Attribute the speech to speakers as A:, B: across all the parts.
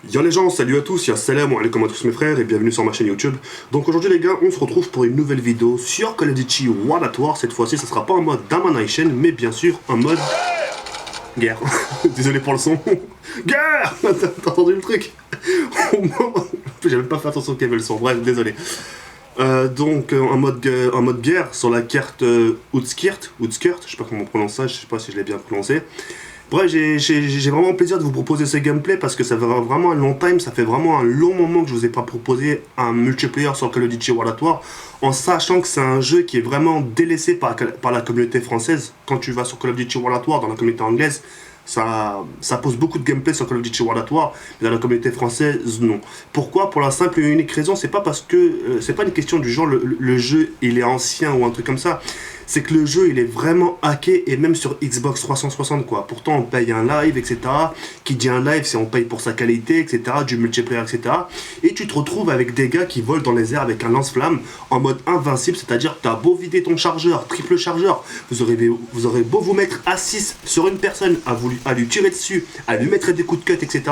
A: Yo les gens, salut à tous, salam alaikum à tous mes frères et bienvenue sur ma chaîne YouTube. Donc aujourd'hui les gars, on se retrouve pour une nouvelle vidéo sur Call of Duty World at War. Cette fois-ci, ça sera pas en mode Domination, mais bien sûr en mode guerre. Désolé pour le son. Guerre. T'as entendu le truc? J'avais pas fait attention qu'il y avait le son, bref, désolé. Donc en mode guerre sur la carte Outskirt, je sais pas comment on prononce ça, je sais pas si je l'ai bien prononcé. Bref, j'ai vraiment plaisir de vous proposer ce gameplay parce que ça fait vraiment un long time, ça fait vraiment un long moment que je vous ai pas proposé un multiplayer sur Call of Duty World at War, en sachant que c'est un jeu qui est vraiment délaissé par la communauté française. Quand tu vas sur Call of Duty World at War dans la communauté anglaise, ça pose beaucoup de gameplay sur Call of Duty World at War, mais dans la communauté française, non. Pourquoi? Pour la simple et unique raison, c'est pas parce que c'est pas une question du genre le jeu il est ancien ou un truc comme ça. C'est que le jeu il est vraiment hacké, et même sur Xbox 360 quoi. Pourtant on paye un live, etc. Qui dit un live, c'est on paye pour sa qualité, etc. Du multiplayer, etc. Et tu te retrouves avec des gars qui volent dans les airs avec un lance-flamme en mode invincible, c'est-à-dire que tu as beau vider ton chargeur, triple chargeur, vous aurez beau vous mettre à 6 sur une personne, à lui tirer dessus, à lui mettre des coups de cut, etc.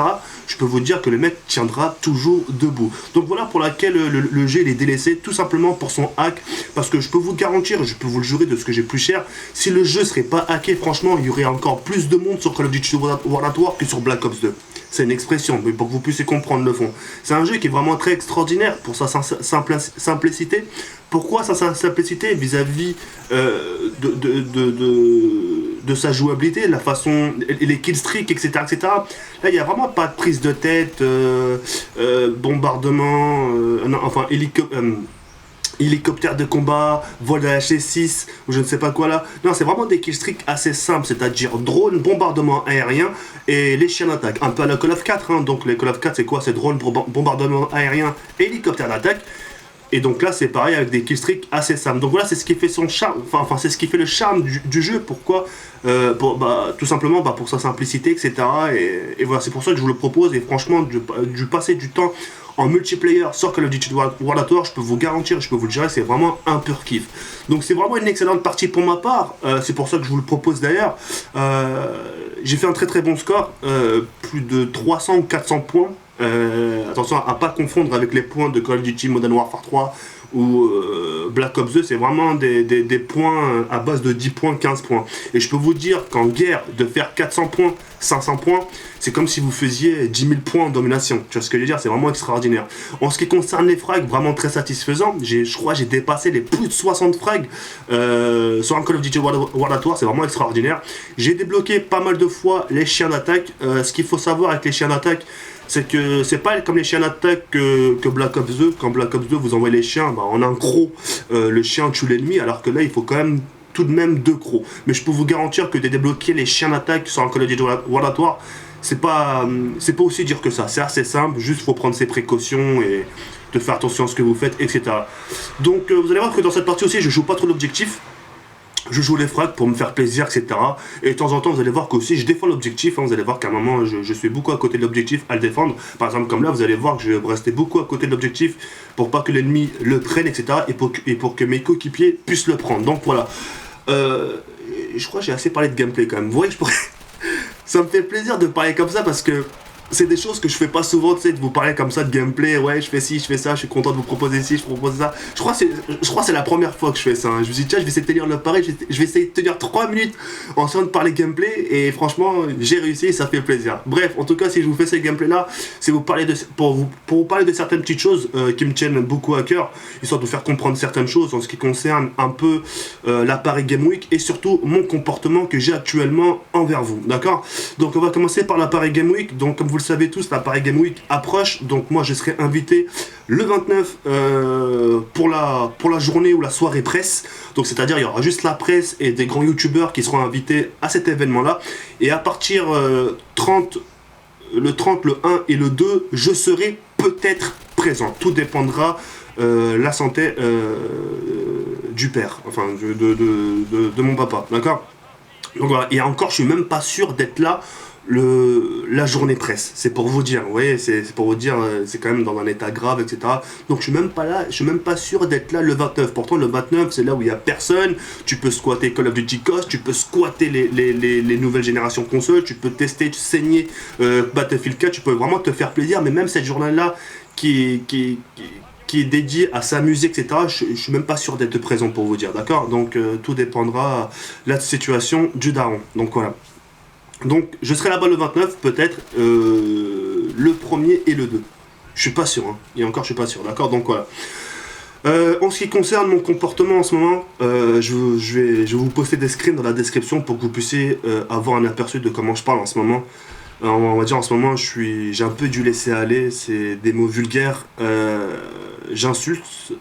A: Je peux vous dire que le mec tiendra toujours debout. Donc voilà pour laquelle le jeu il est délaissé, tout simplement pour son hack, parce que je peux vous garantir, je peux vous le jurer de ce que j'ai plus cher, si le jeu serait pas hacké, franchement il y aurait encore plus de monde sur Call of Duty World at War que sur Black Ops 2. C'est une expression, mais pour que vous puissiez comprendre le fond. C'est un jeu qui est vraiment très extraordinaire pour sa simplicité. Pourquoi sa simplicité vis-à-vis de sa jouabilité, la façon, les killstreaks, etc., etc. Là, il n'y a vraiment pas de prise de tête, bombardement, non, enfin, hélicoptère de combat, vol de la H6 ou je ne sais pas quoi là. Non, c'est vraiment des killstreaks assez simples, c'est-à-dire drone, bombardement aérien et les chiens d'attaque. Un peu à la Call of 4, hein. Donc les Call of 4 c'est quoi? C'est drone, bombardement aérien et hélicoptère d'attaque. Et donc là c'est pareil avec des killstreaks assez simples. Donc voilà, c'est ce qui fait son charme, enfin c'est ce qui fait le charme du jeu. Pourquoi? Tout simplement pour sa simplicité, etc. Et voilà, c'est pour ça que je vous le propose. Et franchement, du passer du temps en multiplayer sur Call of Duty World at War, je peux vous garantir, je peux vous le dire, c'est vraiment un pur kiff. Donc c'est vraiment une excellente partie pour ma part. C'est pour ça que je vous le propose d'ailleurs. J'ai fait un très très bon score, plus de 300 ou 400 points. Attention à pas confondre avec les points de Call of Duty Modern Warfare 3 ou Black Ops 2, c'est vraiment des points à base de 10 points, 15 points. Et je peux vous dire qu'en guerre, de faire 400 points, 500 points, c'est comme si vous faisiez 10 000 points en domination. Tu vois ce que je veux dire? C'est vraiment extraordinaire. En ce qui concerne les frags, vraiment très satisfaisant. Je crois que j'ai dépassé les plus de 60 frags sur un Call of Duty World at War, c'est vraiment extraordinaire. J'ai débloqué pas mal de fois les chiens d'attaque. Ce qu'il faut savoir avec les chiens d'attaque, c'est que c'est pas comme les chiens d'attaque que Black Ops 2. Quand Black Ops 2 vous envoyez les chiens en un croc, le chien tue l'ennemi, alors que là il faut quand même tout de même 2 crocs. Mais je peux vous garantir que de débloquer les chiens d'attaque sur un Call of Duty World at War, c'est pas aussi dur que ça. C'est assez simple, juste faut prendre ses précautions et de faire attention à ce que vous faites, etc. Donc vous allez voir que dans cette partie aussi je joue pas trop l'objectif. Je joue les frags pour me faire plaisir, etc. Et de temps en temps, vous allez voir qu'aussi je défends l'objectif. Hein. Vous allez voir qu'à un moment, je suis beaucoup à côté de l'objectif à le défendre. Par exemple, comme là, vous allez voir que je vais rester beaucoup à côté de l'objectif pour pas que l'ennemi le prenne, etc. Et pour que mes coéquipiers puissent le prendre. Donc voilà. Je crois que j'ai assez parlé de gameplay quand même. Vous voyez, ça me fait plaisir de parler comme ça parce que c'est des choses que je fais pas souvent, tu sais, de vous parler comme ça de gameplay, ouais, je fais ci, je fais ça, je suis content de vous proposer ci, je propose ça. Je crois que c'est la première fois que je fais ça. Hein. Je me suis dit, tiens, je vais essayer de tenir le pari, je vais essayer de tenir 3 minutes en essayant de parler gameplay, et franchement, j'ai réussi et ça fait plaisir. Bref, en tout cas, si je vous fais ce gameplay là, c'est pour vous parler de certaines petites choses qui me tiennent beaucoup à cœur, histoire de vous faire comprendre certaines choses en ce qui concerne un peu l'appareil Game Week et surtout mon comportement que j'ai actuellement envers vous, d'accord? Donc on va commencer par l'appareil Game Week. Donc comme vous le savez tous, l'appareil Game Week approche, donc moi je serai invité le 29 pour la journée ou la soirée presse. Donc c'est-à-dire il y aura juste la presse et des grands youtubeurs qui seront invités à cet événement là. Et à partir le 30, le 1 et le 2, je serai peut-être présent. Tout dépendra la santé du père, enfin de mon papa, d'accord? Donc voilà, et encore je suis même pas sûr d'être là la journée presse. C'est pour vous dire, vous voyez, c'est pour vous dire, c'est quand même dans un état grave, etc. Donc je suis même pas là, je suis même pas sûr d'être là le 29. Pourtant le 29, c'est là où il y a personne. Tu peux squatter Call of Duty Ghost, tu peux squatter les nouvelles générations consoles, tu peux tester, saigner Battlefield 4, tu peux vraiment te faire plaisir. Mais même cette journée-là qui est dédiée à s'amuser, etc. Je suis même pas sûr d'être présent pour vous dire, d'accord. Donc tout dépendra de la situation du daron. Donc voilà. Donc je serai là-bas le 29, peut-être le premier et le 2. Je suis pas sûr, hein. Et encore je suis pas sûr, d'accord. Donc voilà. En ce qui concerne mon comportement en ce moment, je vais vous poster des screens dans la description pour que vous puissiez avoir un aperçu de comment je parle en ce moment. On va dire en ce moment j'ai un peu dû laisser aller, c'est des mots vulgaires, j'insulte,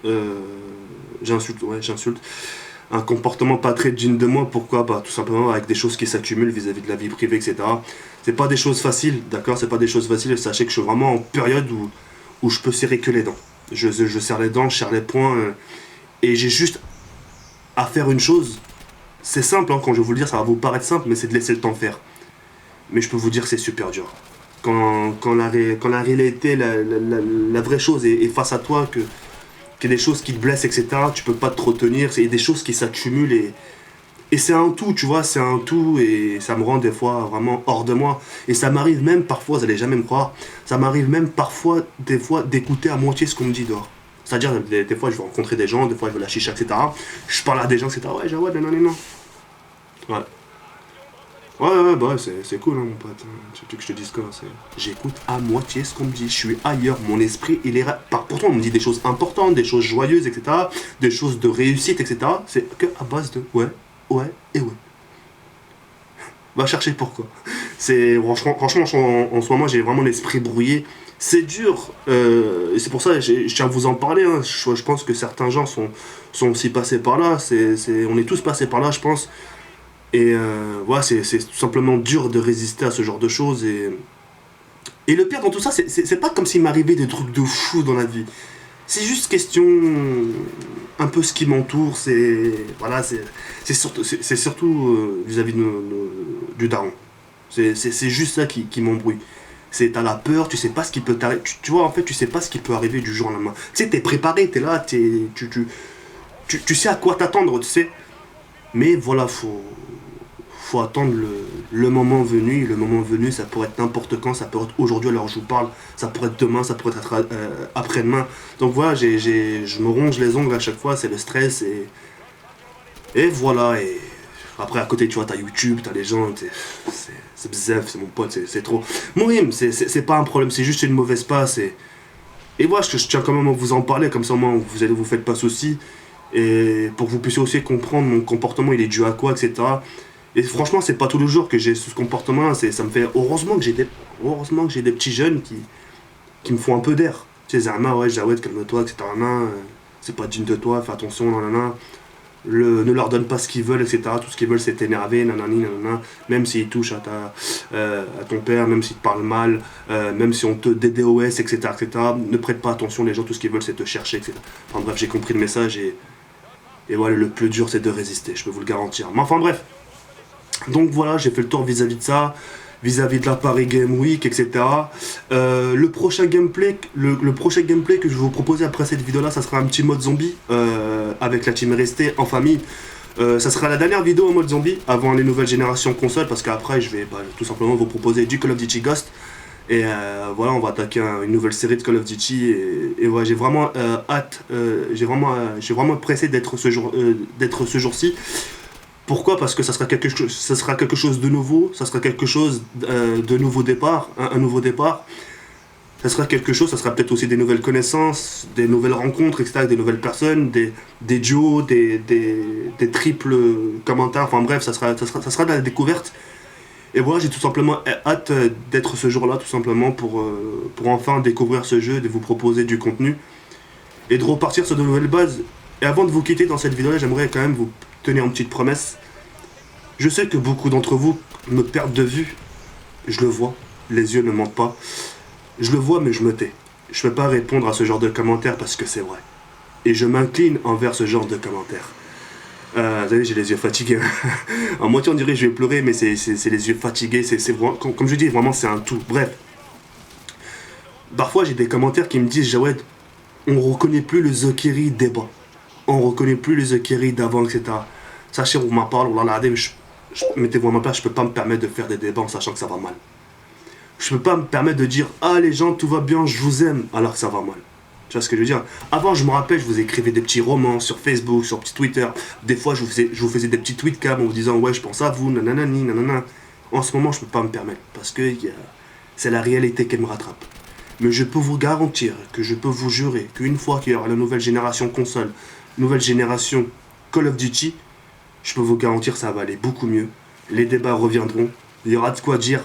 A: j'insulte. Un comportement pas très digne de moi, pourquoi? Bah tout simplement avec des choses qui s'accumulent vis-à-vis de la vie privée, etc. C'est pas des choses faciles, d'accord? C'est pas des choses faciles, sachez que je suis vraiment en période où je peux serrer que les dents. Je serre les dents, je serre les poings, et j'ai juste à faire une chose. C'est simple, hein, quand je vais vous le dire, ça va vous paraître simple, mais c'est de laisser le temps faire. Mais je peux vous dire que c'est super dur. Quand la réalité, la vraie chose est face à toi, qu'il y a des choses qui te blessent, etc., tu peux pas te retenir, c'est des choses qui s'accumulent et c'est un tout, tu vois, c'est un tout et ça me rend des fois vraiment hors de moi. Et ça m'arrive même parfois, vous allez jamais me croire, ça m'arrive même parfois, des fois, d'écouter à moitié ce qu'on me dit dehors. C'est-à-dire, des fois, je vais rencontrer des gens, des fois, je vais la chicha, etc. Je parle à des gens, etc. Ouais, Jawad, non. Ouais. Ouais, bah ouais, c'est cool, hein, mon pote. Tu veux que je te dise quoi? J'écoute à moitié ce qu'on me dit. Je suis ailleurs. Mon esprit, il est. Pourtant, on me dit des choses importantes, des choses joyeuses, etc. Des choses de réussite, etc. C'est que à base de ouais et ouais. Va chercher pourquoi. Franchement, en ce moment, j'ai vraiment l'esprit brouillé. C'est dur. Et c'est pour ça, je tiens à vous en parler. Hein. Je pense que certains gens sont aussi passés par là. On est tous passés par là, je pense. Et voilà, c'est tout simplement dur de résister à ce genre de choses. Et le pire dans tout ça, c'est pas comme s'il m'arrivait des trucs de fou dans la vie. C'est juste question un peu ce qui m'entoure. Voilà, c'est surtout vis-à-vis du daron. C'est juste ça qui m'embrouille. T'as la peur, tu sais pas ce qui peut t'arriver. Tu vois, en fait, tu sais pas ce qui peut arriver du jour au lendemain. Tu sais, t'es préparé, t'es là, tu sais à quoi t'attendre, tu sais. Mais voilà, faut attendre le moment venu. Le moment venu, ça pourrait être n'importe quand, ça peut être aujourd'hui alors je vous parle, ça pourrait être demain, ça pourrait être après-demain. Donc voilà, je me ronge les ongles à chaque fois, c'est le stress et voilà. Et après à côté, tu vois, t'as YouTube, t'as les gens, c'est bzef, c'est mon pote, c'est trop. Mourim, c'est pas un problème, c'est juste une mauvaise passe et voilà, je tiens quand même à vous en parler, comme ça au moins vous faites pas souci. Et pour que vous puissiez aussi comprendre mon comportement, il est dû à quoi, etc. Et franchement, c'est pas tous les jours que j'ai ce comportement-là. Ça me fait heureusement que j'ai des petits jeunes qui me font un peu d'air. Tu sais, Zama, ouais, Jawed, calme-toi, etc. C'est pas digne de toi, fais attention, nanana. Ne leur donne pas ce qu'ils veulent, etc. Tout ce qu'ils veulent, c'est t'énerver, nanana. Même s'ils touchent à ton père, même s'ils te parlent mal, même si on te DDoS, etc., etc. Ne prête pas attention, les gens, tout ce qu'ils veulent, c'est te chercher, etc. Enfin bref, j'ai compris le message et voilà, le plus dur, c'est de résister, je peux vous le garantir. Mais enfin bref. Donc voilà, j'ai fait le tour vis-à-vis de ça, vis-à-vis de la Paris Game Week, etc. Le prochain gameplay que je vais vous proposer après cette vidéo-là, ça sera un petit mode zombie avec la team restée en famille. Ça sera la dernière vidéo en mode zombie avant les nouvelles générations consoles, parce qu'après je vais tout simplement vous proposer du Call of Duty Ghost. Et voilà, on va attaquer une nouvelle série de Call of Duty. Et voilà, j'ai vraiment hâte, j'ai vraiment pressé d'être ce jour-ci. Pourquoi? Parce que ça sera quelque chose de nouveau, ça sera quelque chose de nouveau départ, un nouveau départ. Ça sera quelque chose, ça sera peut-être aussi des nouvelles connaissances, des nouvelles rencontres, etc., avec des nouvelles personnes, des duos, des triples commentaires, enfin bref, ça sera de la découverte. Et voilà, j'ai tout simplement hâte d'être ce jour-là, tout simplement, pour enfin découvrir ce jeu, de vous proposer du contenu, et de repartir sur de nouvelles bases. Et avant de vous quitter dans cette vidéo-là, j'aimerais quand même vous tenir une petite promesse. Je sais que beaucoup d'entre vous me perdent de vue. Je le vois, les yeux ne mentent pas. Je le vois, mais je me tais. Je ne peux pas répondre à ce genre de commentaires parce que c'est vrai. Et je m'incline envers ce genre de commentaires. Vous savez, j'ai les yeux fatigués. En moitié, on dirait que je vais pleurer, mais c'est les yeux fatigués. C'est vraiment, comme je dis, vraiment, c'est un tout. Bref. Parfois, j'ai des commentaires qui me disent, Jawed, on reconnaît plus le Zokiri débat. On reconnaît plus le Zokiri d'avant, etc. Sachez, on m'en parle, mettez-vous à ma place, je peux pas me permettre de faire des débats en sachant que ça va mal. Je peux pas me permettre de dire, ah les gens, tout va bien, je vous aime, alors que ça va mal. Tu vois ce que je veux dire? Avant, je me rappelle, je vous écrivais des petits romans sur Facebook, sur petit Twitter. Des fois, je vous faisais des petits tweets cam en vous disant, ouais, je pense à vous, nananani, nanana. En ce moment, je peux pas me permettre parce que c'est la réalité qui me rattrape. Mais je peux vous garantir, que je peux vous jurer qu'une fois qu'il y aura la nouvelle génération console, nouvelle génération Call of Duty, je peux vous garantir que ça va aller beaucoup mieux. Les débats reviendront. Il y aura de quoi dire.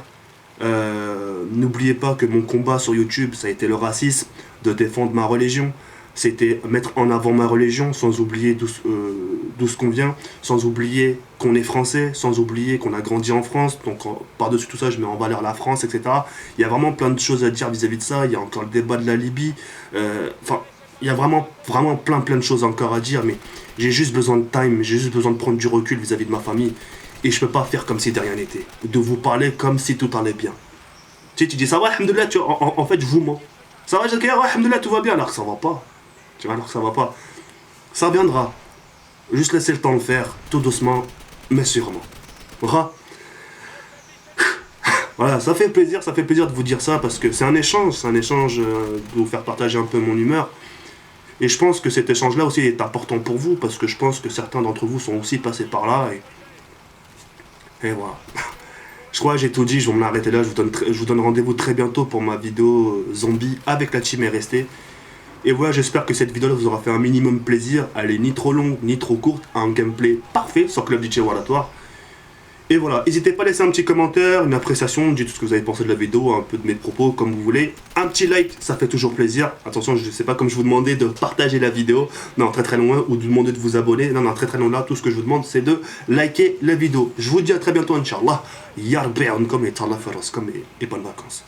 A: N'oubliez pas que mon combat sur YouTube, ça a été le racisme, de défendre ma religion. C'était mettre en avant ma religion, sans oublier d'où ce qu'on vient, sans oublier qu'on est français, sans oublier qu'on a grandi en France. Donc par-dessus tout ça, je mets en valeur la France, etc. Il y a vraiment plein de choses à dire vis-à-vis de ça. Il y a encore le débat de la Libye. Enfin, il y a vraiment plein de choses encore à dire, mais j'ai juste besoin de time, j'ai juste besoin de prendre du recul vis-à-vis de ma famille. Et je peux pas faire comme si de rien n'était. De vous parler comme si tout allait bien. Tu sais, tu dis ça va, alhamdoulilah, en fait, je vous mens. Ça va, ouais, alhamdoulilah, tout va bien, alors que ça va pas. Tu vois, alors que ça va pas. Ça viendra. Juste laisser le temps de faire, tout doucement, mais sûrement. Voilà, ça fait plaisir de vous dire ça, parce que c'est un échange de vous faire partager un peu mon humeur. Et je pense que cet échange-là aussi est important pour vous, parce que je pense que certains d'entre vous sont aussi passés par là, et voilà. Je crois que j'ai tout dit, je vais m'arrêter là, je vous donne rendez-vous très bientôt pour ma vidéo zombie avec la team est restée. Et voilà, j'espère que cette vidéo vous aura fait un minimum plaisir. Elle est ni trop longue, ni trop courte, un gameplay parfait sur Call of Duty War. Et voilà, n'hésitez pas à laisser un petit commentaire, une appréciation, dites tout ce que vous avez pensé de la vidéo, un peu de mes propos, comme vous voulez. Un petit like, ça fait toujours plaisir. Attention, je ne sais pas comme je vous demandais de partager la vidéo, non, très loin, ou de demander de vous abonner. Non, très loin là, tout ce que je vous demande, c'est de liker la vidéo. Je vous dis à très bientôt, Inch'Allah. Yarbi ankom et tallah faraskom et bonnes vacances.